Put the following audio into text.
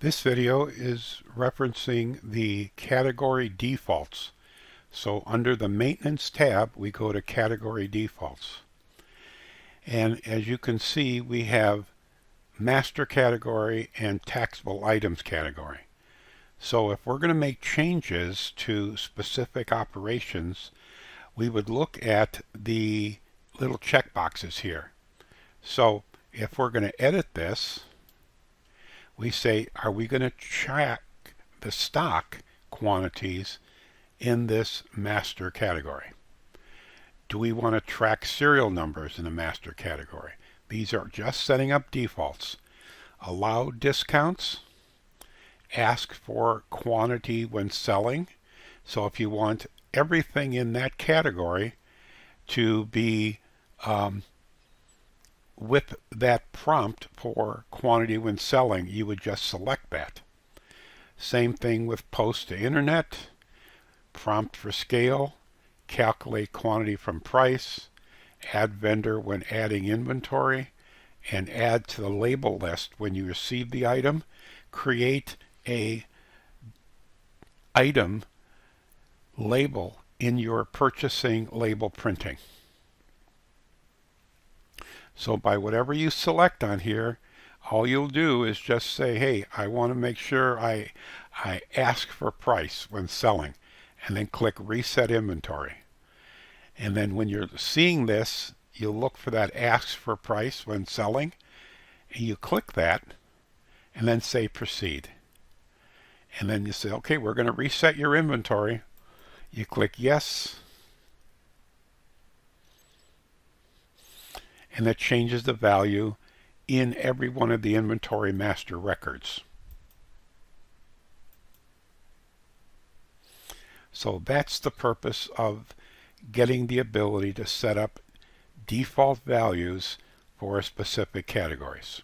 This video is referencing the category defaults. So under the Maintenance tab, we go to Category Defaults. And as you can see, we have Master category and Taxable Items category. So if we're going to make changes to specific operations, we would look at the little checkboxes here. So if we're going to edit this, we say, are we going to track the stock quantities in this master category? Do we want to track serial numbers in the master category? These are just setting up defaults. Allow discounts. Ask for quantity when selling. So if you want everything in that category to be with that prompt for quantity when selling, you would just select that. Same thing with post to internet, prompt for scale, calculate quantity from price, add vendor when adding inventory, and add to the label list when you receive the item. Create a item label in your purchasing label printing. So by whatever you select on here, all you'll do is just say, hey, I want to make sure I ask for price when selling, and then click Reset Inventory. And then when you're seeing this, you'll look for that Ask for Price when selling, and you click that, and then say Proceed. And then you say, okay, we're going to reset your inventory. You click Yes, and that changes the value in every one of the inventory master records. So that's the purpose of getting the ability to set up default values for specific categories.